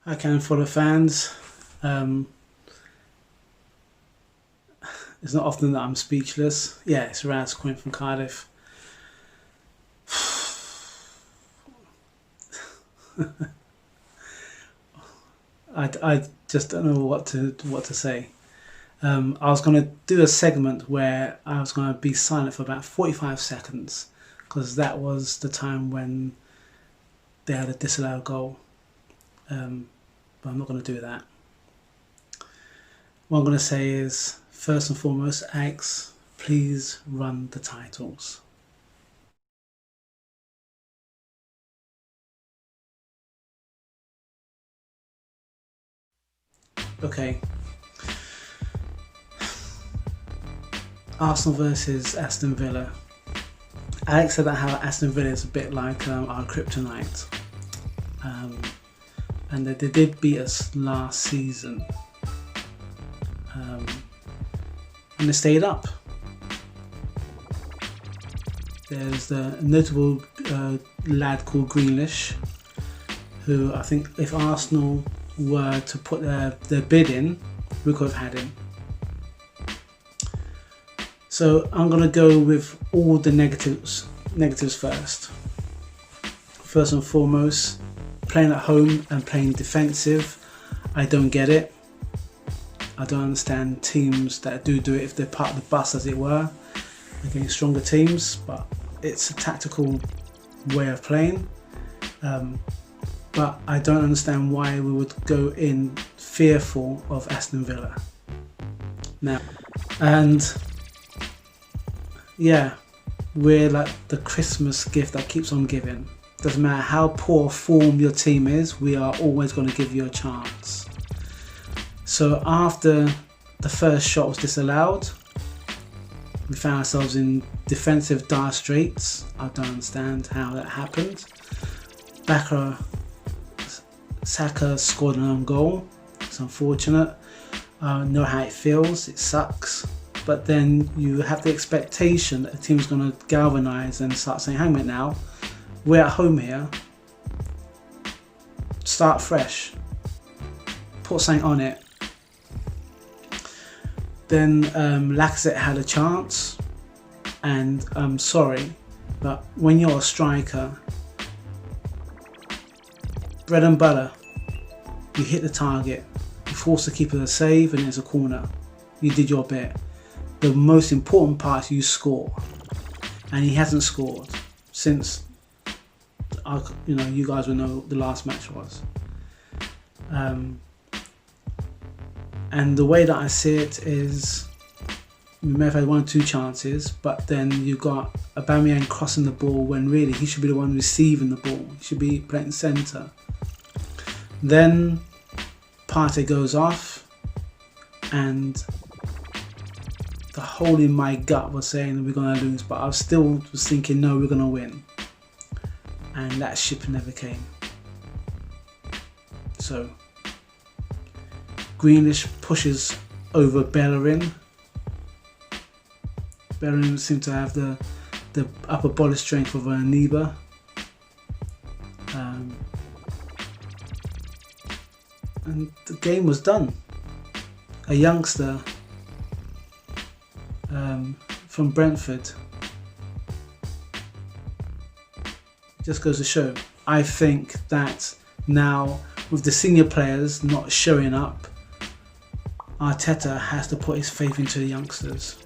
I can follow fans. It's not often that I'm speechless. Yeah, it's Raz calling from Cardiff. I just don't know what to say. I was going to do a segment where I was going to be silent for about 45 seconds because that was the time when they had a disallowed goal. But I'm not going to do that. What I'm going to say is, first and foremost, Alex, please run the titles. Okay. Arsenal versus Aston Villa. Alex said that how Aston Villa is a bit like our kryptonite. And they did beat us last season. And they stayed up. There's the notable lad called Grealish, who I think if Arsenal were to put their bid in, we could have had him. So I'm going to go with all the negatives first. First and foremost, playing at home and playing defensive, I don't get it. I don't understand teams that do it if they're part of the bus, as it were, against stronger teams, but it's a tactical way of playing. But I don't understand why we would go in fearful of Aston Villa. Now, and yeah, we're like the Christmas gift that keeps on giving. Doesn't matter how poor form your team is, we are always going to give you a chance. So after the first shot was disallowed, we found ourselves in defensive dire straits. I don't understand how that happened. Xhaka scored an own goal. It's unfortunate. I know how it feels. It sucks. But then you have the expectation that the team's going to galvanise and start saying, hang on now, we're at home here. Start fresh. Put something on it. Then Lacazette had a chance. And I'm sorry, but when you're a striker, bread and butter, you hit the target, you force the keeper to save, and it's a corner. You did your bit. The most important part is you score, and he hasn't scored since. You guys will know the last match was. And the way that I see it is, we may have had 1 or 2 chances, but then you got Aubameyang crossing the ball when really he should be the one receiving the ball. He should be playing centre. Then PARTEY goes off, and the hole in my gut was saying we're going to lose, but I still was thinking, no, we're going to win. And that ship never came. So Grealish pushes over Bellerin. Bellerin seemed to have the upper body strength of a Neba. And the game was done. A youngster from Brentford. Just goes to show. I think that now with the senior players not showing up, Arteta has to put his faith into the youngsters.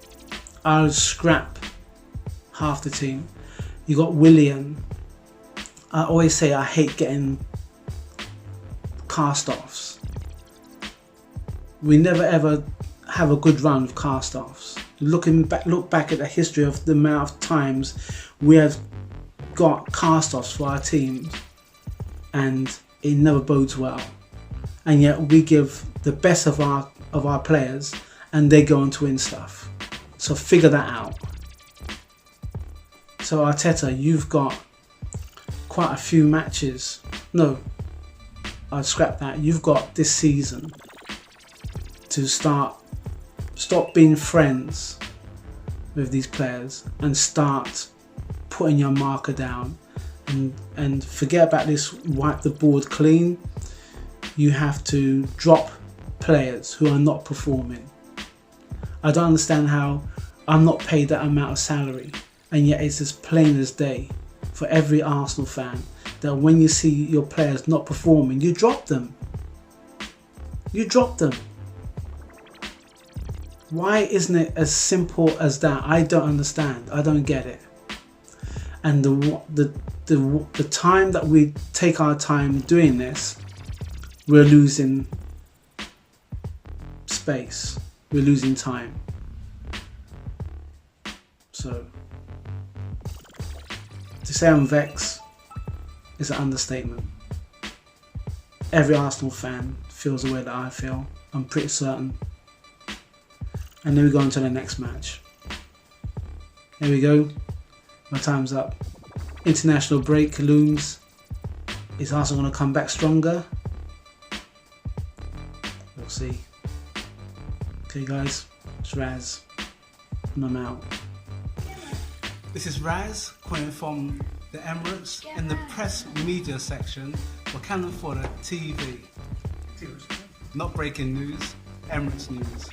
I'll scrap half the team. You got Willian. I always say I hate getting cast-offs. We never ever have a good run of cast-offs. Look back at the history of the amount of times we have got cast-offs for our teams, and it never bodes well. And yet we give the best of our players, and they go on to win stuff. So figure that out. So Arteta, you've got quite a few matches. No, I'd scrap that. You've got this season to stop being friends with these players and start putting your marker down and forget about this wipe the board clean. you have to drop players who are not performing. I don't understand how I'm not paid that amount of salary, and yet it's as plain as day for every Arsenal fan that when you see your players not performing, you drop them. You drop them. Why isn't it as simple as that? I don't understand. I don't get it. And the time that we take our time doing this, we're losing space. We're losing time. So to say I'm vexed is an understatement. Every Arsenal fan feels the way that I feel. I'm pretty certain. And then we go on to the next match. Here we go. My time's up. International break looms. Is Arsenal going to come back stronger? We'll see. Okay guys, it's Raz. And I'm out. This is Raz, calling from the Emirates in the press media section for Cannon Fodder TV. Not breaking news, Emirates news.